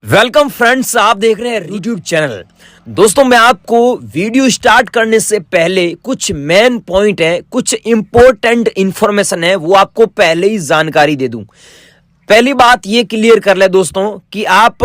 Welcome friends, आप देख रहे हैं यूट्यूब चैनल। दोस्तों, मैं आपको वीडियो स्टार्ट करने से पहले कुछ मेन पॉइंट है, कुछ इंपॉर्टेंट इंफॉर्मेशन है, वो आपको पहले ही जानकारी दे दूं। पहली बात ये क्लियर कर ले दोस्तों कि आप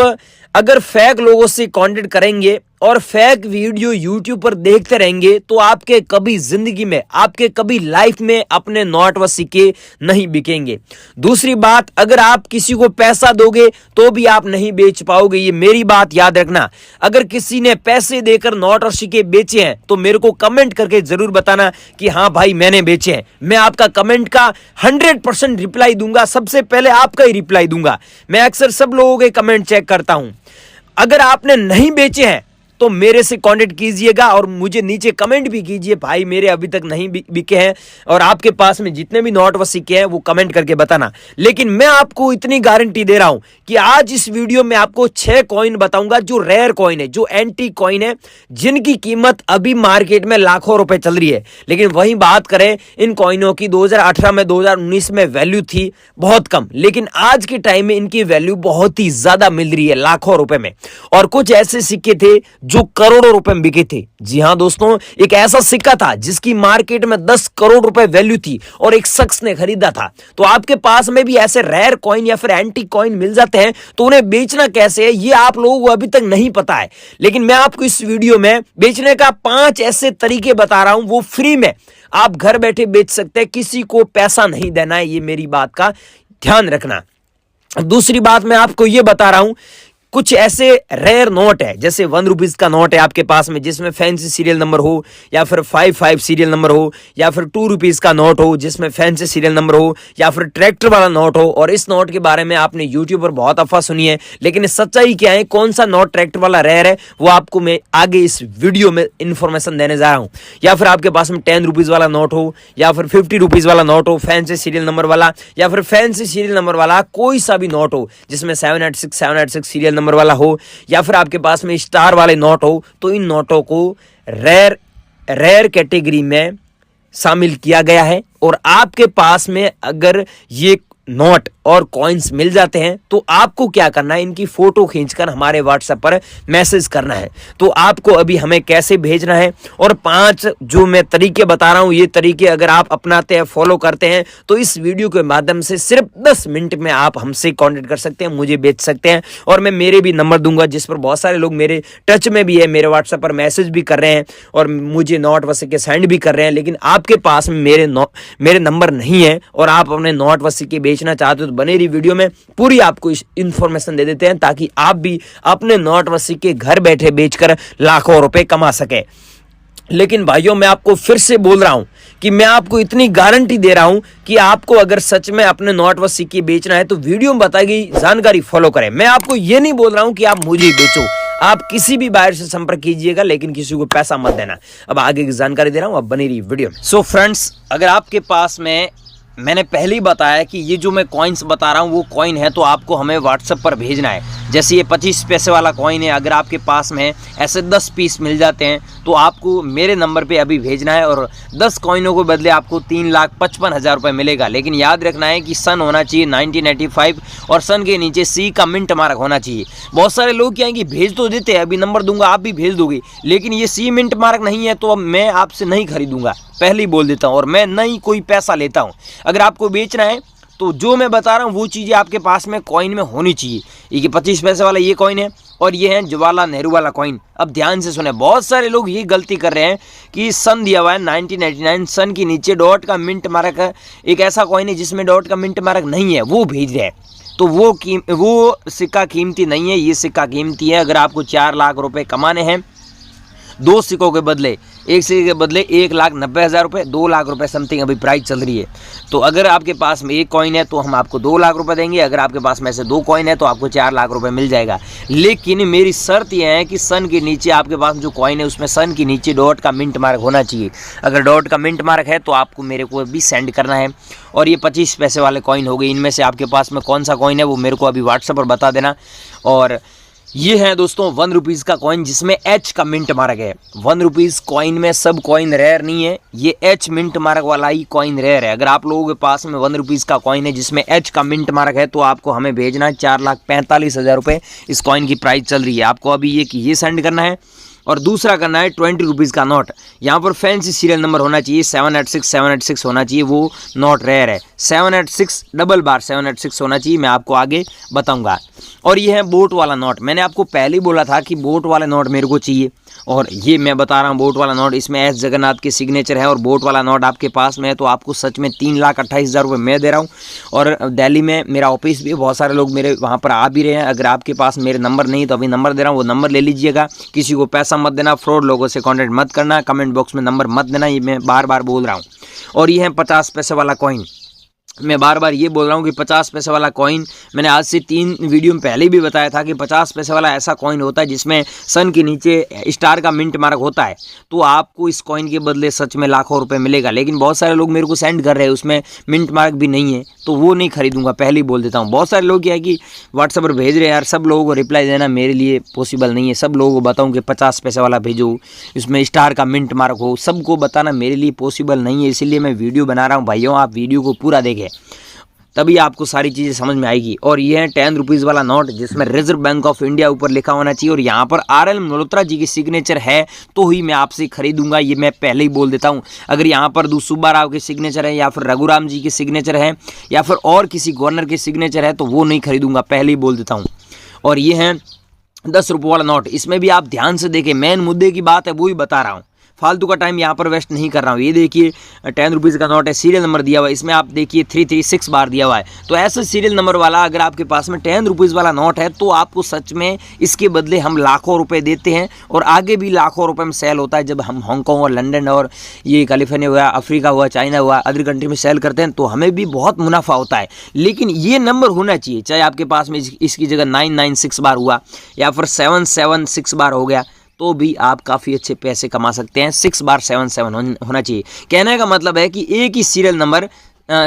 अगर फेक लोगों से कांटेक्ट करेंगे और फेक वीडियो यूट्यूब पर देखते रहेंगे तो आपके कभी जिंदगी में, आपके कभी लाइफ में अपने नोट व सिक्के नहीं बिकेंगे। दूसरी बात, अगर आप किसी को पैसा दोगे तो भी आप नहीं बेच पाओगे, ये मेरी बात याद रखना। अगर किसी ने पैसे देकर नोट और सिक्के बेचे हैं तो मेरे को कमेंट करके जरूर बताना कि हाँ भाई मैंने बेचे हैं। मैं आपका कमेंट का 100% रिप्लाई दूंगा, सबसे पहले आपका ही रिप्लाई दूंगा। मैं अक्सर सब लोगों के कमेंट चेक करता हूं। अगर आपने नहीं बेचे हैं तो मेरे से कांटेक्ट कीजिएगा और मुझे नीचे कमेंट भी कीजिए, भाई मेरे अभी तक नहीं बिके हैं, और आपके पास में जितने भी नोट व सिक्के हैं वो कमेंट करके बताना। लेकिन मैं आपको इतनी गारंटी दे रहा हूं कि आज इस वीडियो में आपको 6 कॉइन बताऊंगा जो रेयर कॉइन है, जो एंटी कॉइन है, जिनकी कीमत अभी मार्केट में लाखों रुपए चल रही है। लेकिन वही बात करें इन कॉइनों की, 2018 में 2019 में वैल्यू थी बहुत कम, लेकिन आज के टाइम में इनकी वैल्यू बहुत ही ज्यादा मिल रही है, लाखों रुपए में। और कुछ ऐसे सिक्के थे जो करोड़ों रुपए में बिके थे। जी हां दोस्तों, एक ऐसा सिक्का था जिसकी मार्केट में 10 करोड़ रुपए वैल्यू थी और एक शख्स ने खरीदा था। तो आपके पास में भी ऐसे रेयर कॉइन या फिर एंटी कॉइन मिल जाते हैं तो उन्हें बेचना कैसे है ये आप लोगों को अभी तक नहीं पता है। लेकिन मैं आपको इस वीडियो में बेचने का 5 ऐसे तरीके बता रहा हूं, वो फ्री में आप घर बैठे बेच सकते हैं, किसी को पैसा नहीं देना है, ये मेरी बात का ध्यान रखना। दूसरी बात मैं आपको ये बता रहा हूं, कुछ ऐसे रेयर नोट है, जैसे 1 रुपीज का नोट है आपके पास में जिसमें फैंसी सीरियल नंबर हो, या फिर 55 सीरियल नंबर हो, या फिर 2 रुपीज का नोट हो जिसमें फैंसी सीरियल नंबर हो, या फिर ट्रैक्टर वाला नोट हो। और इस नोट के बारे में आपने यूट्यूब पर बहुत अफवाह सुनी है, लेकिन सच्चाई क्या है, कौन सा नोट ट्रैक्टर वाला रेयर है, वो आपको मैं आगे इस वीडियो में इंफॉर्मेशन देने जा रहा हूं। या फिर आपके पास में 10 रुपीज वाला नोट हो, या फिर 50 रुपीज वाला नोट हो, फैंसी सीरियल नंबर वाला, या फिर फैंसी सीरियल नंबर वाला कोई सा भी नोट हो जिसमें 786 सीरियल नंबर वाला हो, या फिर आपके पास में स्टार वाले नोट हो, तो इन नोटों को रेयर कैटेगरी में शामिल किया गया है। और आपके पास में अगर ये नोट और कॉइन्स मिल जाते हैं तो आपको क्या करना है, इनकी फोटो खींचकर हमारे व्हाट्सएप पर मैसेज करना है। तो आपको अभी हमें कैसे भेजना है, और 5 जो मैं तरीके बता रहा हूं, ये तरीके अगर आप अपनाते हैं, फॉलो करते हैं, तो इस वीडियो के माध्यम से सिर्फ 10 मिनट में आप हमसे कांटेक्ट कर सकते हैं, मुझे बेच सकते हैं। और मैं मेरे भी नंबर दूंगा जिस पर बहुत सारे लोग मेरे टच में भी है, मेरे व्हाट्सएप पर मैसेज भी कर रहे हैं और मुझे नोट व सिक्के सेंड भी कर रहे हैं। लेकिन आपके पास में मेरे नंबर नहीं है और आप अपने नोट व सिक्के बेचना चाहते हो तो बने रही वीडियो में पूरी आपको इंफॉर्मेशन दे देते हैं, ताकि आप भी अपने नोट व सिक्के घर बैठे बेचकर लाखों रुपए कमा सके। लेकिन भाइयों, मैं आपको फिर से बोल रहा हूं कि मैं आपको इतनी गारंटी दे रहा हूं कि आपको अगर सच में अपने नोट व सिक्के बेचना है तो वीडियो में बताई गई जानकारी फॉलो करें। मैं आपको यह नहीं बोल रहा हूं कि आप मुझे बेचो, आप किसी भी बायर से संपर्क कीजिएगा, लेकिन किसी को पैसा मत देना। अब आगे की जानकारी दे रहा हूं, अब बनी रही वीडियो में। सो फ्रेंड्स, अगर आपके पास में, मैंने पहले ही बताया कि ये जो मैं कॉइन्स बता रहा हूँ वो कॉइन है, तो आपको हमें व्हाट्सएप पर भेजना है। जैसे ये 25 पैसे वाला कॉइन है, अगर आपके पास में ऐसे 10 पीस मिल जाते हैं तो आपको मेरे नंबर पे अभी भेजना है, और 10 कॉइनों के बदले आपको 3,55,000 रुपये मिलेगा। लेकिन याद रखना है कि सन होना चाहिए 1985 और सन के नीचे सी का मिंट मार्क होना चाहिए। बहुत सारे लोग क्या है कि भेज तो देते हैं, अभी नंबर दूंगा आप भी भेज दोगे, लेकिन ये सी मिंट मार्क नहीं है तो अब मैं आपसे नहीं खरीदूंगा, पहले ही बोल देता हूँ, और मैं नहीं कोई पैसा लेता हूँ। अगर आपको बेचना है तो जो मैं बता रहा हूँ वो चीज़ें आपके पास में कॉइन में होनी चाहिए। ये 25 पैसे वाला ये कॉइन है, और ये है जवाहरलाल नेहरू वाला कॉइन। अब ध्यान से सुने, बहुत सारे लोग ये गलती कर रहे हैं कि सन दिया हुआ है 1999, सन के नीचे डॉट का मिंट मार्क है, एक ऐसा कॉइन है जिसमें डॉट का मिंट मार्क नहीं है, वो भेज रहे हैं। तो वो सिक्का कीमती नहीं है, ये सिक्का कीमती है। अगर आपको 4 लाख रुपए कमाने हैं, 2 सिक्कों के बदले, एक सिक्के के बदले 1,90,000 रुपये, 2 लाख रुपए समथिंग अभी प्राइस चल रही है। तो अगर आपके पास में एक कॉइन है तो हम आपको 2 लाख रुपए देंगे, अगर आपके पास में से 2 कॉइन है तो आपको 4 लाख रुपए मिल जाएगा। लेकिन मेरी शर्त यह है कि सन के नीचे आपके पास जो कॉइन है उसमें सन के नीचे डॉट का मिंट मार्क होना चाहिए। अगर डॉट का मिंट मार्क है तो आपको मेरे को अभी सेंड करना है। और ये 25 पैसे वाले कॉइन हो गए, इनमें से आपके पास में कौन सा कॉइन है वो मेरे को अभी व्हाट्सएप पर बता देना। और ये है दोस्तों 1 रुपीज़ का कॉइन जिसमें एच का मिंट मार्क है। 1 रुपीज़ कॉइन में सब कॉइन रेयर नहीं है, ये एच मिंट मार्क वाला ही कॉइन रेयर है। अगर आप लोगों के पास में 1 रुपीज़ का कॉइन है जिसमें एच का मिंट मार्क है तो आपको हमें भेजना है 4,45,000 रुपये। इस कॉइन की प्राइस चल रही है, आपको अभी ये सेंड करना है। और दूसरा करना है 20 रुपीज़ का नोट। यहाँ पर फैंसी सीरियल नंबर होना चाहिए, 786 होना चाहिए, वो नोट रेयर है। 786 डबल बार 786 होना चाहिए, मैं आपको आगे बताऊंगा। और ये है बोट वाला नोट, मैंने आपको पहले ही बोला था कि बोट वाला नोट मेरे को चाहिए, और ये मैं बता रहा हूँ बोट वाला नोट। इसमें एस जगन्नाथ के सिग्नेचर है और बोट वाला नोट आपके पास में है तो आपको सच में 3,28,000 रुपये मैं दे रहा हूँ। और दिल्ली में मेरा ऑफिस भी है, बहुत सारे लोग मेरे वहाँ पर आ भी रहे हैं। अगर आपके पास मेरे नंबर नहीं तो अभी नंबर दे रहा हूँ, वो नंबर ले लीजिएगा। किसी को पैसा मत देना, फ्रॉड लोगों से कॉन्टेक्ट मत करना, कमेंट बॉक्स में नंबर मत देना, ये मैं बार बार बोल रहा हूँ। और ये है 50 पैसे वाला कॉइन, मैं बार बार ये बोल रहा हूँ कि 50 पैसे वाला कॉइन, मैंने आज से 3 वीडियो में पहले भी बताया था कि 50 पैसे वाला ऐसा कॉइन होता है जिसमें सन के नीचे स्टार का मिंट मार्क होता है, तो आपको इस कॉइन के बदले सच में लाखों रुपए मिलेगा। लेकिन बहुत सारे लोग मेरे को सेंड कर रहे हैं उसमें मिंट मार्क भी नहीं है, तो वो नहीं खरीदूंगा, पहले ही बोल देता हूँ। बहुत सारे लोग क्या है कि व्हाट्सएप पर भेज रहे हैं यार, सब लोगों को रिप्लाई देना मेरे लिए पॉसिबल नहीं है। सब लोगों को बताऊँ कि 50 पैसे वाला भेजो, इसमें स्टार का मिंट मार्क हो, सबको बताना मेरे लिए पॉसिबल नहीं है, इसीलिए मैं वीडियो बना रहा हूँ। भाइयों आप वीडियो को पूरा देखें तभी आपको सारी चीज़ें समझ में आएगी। और ये है 10 रुपीज़ वाला नोट जिसमें रिजर्व बैंक ऑफ इंडिया ऊपर लिखा होना चाहिए और यहाँ पर RL मल्होत्रा जी की सिग्नेचर है तो ही मैं आपसे खरीदूंगा, ये मैं पहले ही बोल देता हूँ। अगर यहाँ पर सुब्बा राव के सिग्नेचर है या फिर रघुराम जी के सिग्नेचर है या फिर और किसी गवर्नर के सिग्नेचर है तो वो नहीं खरीदूंगा, पहले ही बोल देता हूँ। और ये है 10 रुपये वाला नोट, इसमें भी आप ध्यान से देखें, मेन मुद्दे की बात है वो ही बता रहा हूँ, फालतू का टाइम यहाँ पर वेस्ट नहीं कर रहा हूँ। ये देखिए 10 रुपीज़ का नोट है, सीरियल नंबर दिया हुआ है, इसमें आप देखिए 336 बार दिया हुआ है। तो ऐसे सीरियल नंबर वाला अगर आपके पास में 10 रुपीज़ वाला नोट है तो आपको सच में इसके बदले हम लाखों रुपए देते हैं और आगे भी लाखों रुपए में सेल होता है। जब हम हांगकॉन्ग और लंदन और ये कैलिफोर्निया हुआ, अफ्रीका हुआ, चाइना हुआ, अदर कंट्री में सेल करते हैं तो हमें भी बहुत मुनाफा होता है। लेकिन ये नंबर होना चाहिए, चाहे आपके पास में इसकी जगह 996 बार हुआ या फिर 776 बार हो गया तो भी आप काफ़ी अच्छे पैसे कमा सकते हैं। 6 बार 77 होना चाहिए। कहने का मतलब है कि एक ही सीरियल नंबर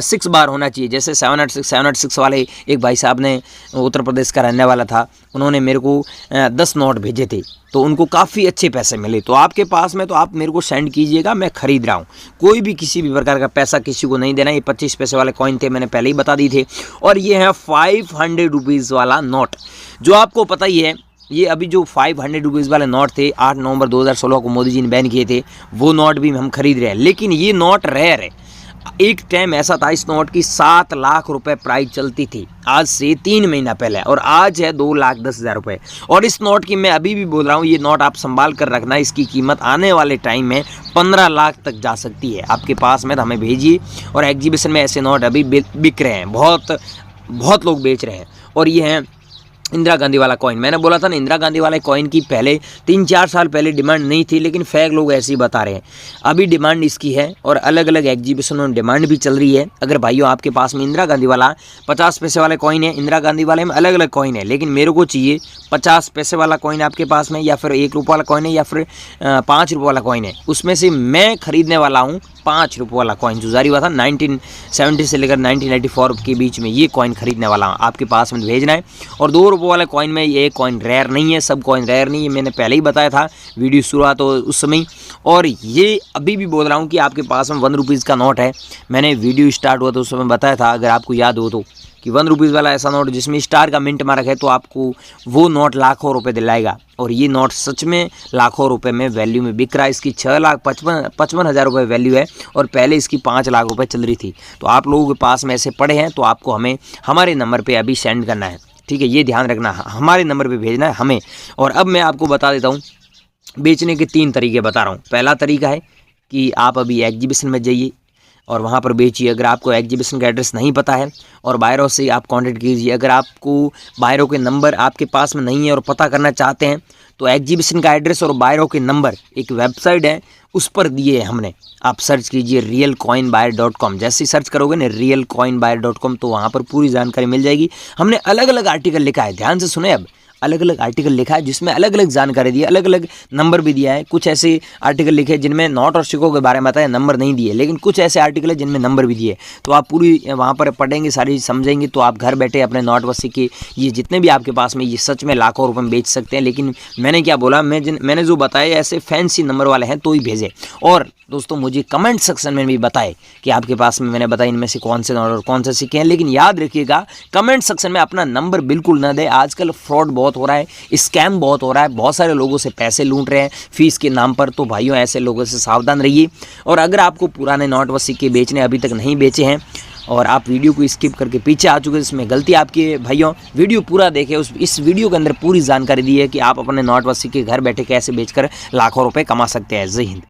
6 बार होना चाहिए। जैसे 786 वाले एक भाई साहब ने, उत्तर प्रदेश का रहने वाला था, उन्होंने मेरे को 10 नोट भेजे थे तो उनको काफ़ी अच्छे पैसे मिले। तो आपके पास में तो आप मेरे को सेंड कीजिएगा, मैं खरीद रहा हूँ। कोई भी किसी भी प्रकार का पैसा किसी को नहीं देना। ये 25 पैसे वाले कॉइन थे, मैंने पहले ही बता दी थे। और ये है 500 रुपीज़ वाला नोट, जो आपको पता ही है ये अभी जो 500 रुपीज़ वाले नोट थे 8 नवंबर 2016 को मोदी जी ने बैन किए थे, वो नोट भी हम खरीद रहे हैं। लेकिन ये नोट रेयर है। एक टाइम ऐसा था इस नोट की 7 लाख रुपए प्राइस चलती थी, आज से 3 महीना पहले, और आज है 2,10,000 रुपये। और इस नोट की मैं अभी भी बोल रहा हूँ, ये नोट आप संभाल कर रखना, इसकी कीमत आने वाले टाइम में 15 लाख तक जा सकती है। आपके पास में तो हमें भेजिए। और एग्जीबिशन में ऐसे नोट अभी बिक रहे हैं, बहुत लोग बेच रहे हैं। और ये हैं इंदिरा गांधी वाला कॉइन, मैंने बोला था ना इंदिरा गांधी वाले कॉइन की पहले 3-4 साल पहले डिमांड नहीं थी, लेकिन फेक लोग ऐसे ही बता रहे हैं। अभी डिमांड इसकी है और अलग अलग एग्जीबिशनों में डिमांड भी चल रही है। अगर भाइयों आपके पास में इंदिरा गांधी वाला 50 पैसे वाले कॉइन है, इंदिरा गांधी वाले में अलग अलग कॉइन है, लेकिन मेरे को चाहिए 50 पैसे वाला कॉइन आपके पास में, या फिर 1 रुपये वाला कॉइन है, या फिर 5 रुपये वाला कॉइन है, उसमें से मैं खरीदने वाला हूँ 5 रुपये वाला कॉइन जो जारी हुआ था 1970 से लेकर 1984 के बीच में, ये कॉइन खरीदने वाला हूँ। आपके पास में भेजना है। और 2 रुपये वाले कॉइन में ये कॉइन रेयर नहीं है, सब कॉइन रेयर नहीं है, मैंने पहले ही बताया था वीडियो शुरुआत हो उस समय। और ये अभी भी बोल रहा हूँ कि आपके पास में 1 रुपीज़ का नोट है, मैंने वीडियो स्टार्ट हुआ तो उस समय बताया था, अगर आपको याद हो तो, कि 1 रुपीज़ वाला ऐसा नोट जिसमें स्टार का मिंट मार्क है तो आपको वो नोट लाखों रुपए दिलाएगा। और ये नोट सच में लाखों रुपए में वैल्यू में बिक रहा है। इसकी 6,55,000 रुपये वैल्यू है और पहले इसकी 5 लाख रुपए चल रही थी। तो आप लोगों के पास में ऐसे पड़े हैं तो आपको हमें हमारे नंबर पर अभी सेंड करना है, ठीक है, ये ध्यान रखना, हमारे नंबर पे भेजना है हमें। और अब मैं आपको बता देता हूँ बेचने के 3 तरीके बता रहा हूँ। पहला तरीका है कि आप अभी एग्जीबिशन में जाइए और वहाँ पर बेचिए। अगर आपको एग्जीबिशन का एड्रेस नहीं पता है और बायरों से आप कांटेक्ट कीजिए। अगर आपको बायरों के नंबर आपके पास में नहीं है और पता करना चाहते हैं तो एग्जीबिशन का एड्रेस और बायरों के नंबर एक वेबसाइट है उस पर दिए हैं हमने, आप सर्च कीजिए realcoinbuyer.com। जैसे ही सर्च करोगे ना realcoinbuyer.com तो वहाँ पर पूरी जानकारी मिल जाएगी। हमने अलग अलग आर्टिकल लिखा है, ध्यान से सुने। अब अलग अलग आर्टिकल लिखा है जिसमें अलग अलग जानकारी दी है, अलग अलग नंबर भी दिया है। कुछ ऐसे आर्टिकल लिखे जिनमें नोट और सिक्कों के बारे में बताया, नंबर नहीं दिए, लेकिन कुछ ऐसे आर्टिकल है जिनमें नंबर भी दिए। तो आप पूरी वहाँ पर पढ़ेंगे, सारी समझेंगे, तो आप घर बैठे अपने नोट व सिक्के ये जितने भी आपके पास में, ये सच में लाखों रुपए में बेच सकते हैं। लेकिन मैंने क्या बोला, मैंने जो बताया ऐसे फैंसी नंबर वाले हैं तो ही भेजे। और दोस्तों मुझे कमेंट सेक्शन में भी बताए कि आपके पास में, मैंने बताया इनमें से कौन से नोट और कौन से सिक्के हैं। लेकिन याद रखिएगा, कमेंट सेक्शन में अपना नंबर बिल्कुल ना दे। आजकल फ्रॉड बहुत हो रहा है, स्कैम बहुत हो रहा है, बहुत सारे लोगों से पैसे लूट रहे हैं फीस के नाम पर। तो भाइयों ऐसे लोगों से सावधान रहिए। और अगर आपको पुराने नोट व सिक्के बेचने अभी तक नहीं बेचे हैं और आप वीडियो को स्किप करके पीछे आ चुके हैं, इसमें गलती आपकी है भाइयों। वीडियो पूरा देखें, इस वीडियो के अंदर पूरी जानकारी दी है कि आप अपने नोट व सिक्के घर बैठे कैसे बेचकर लाखों रुपए कमा सकते हैं। जय हिंद।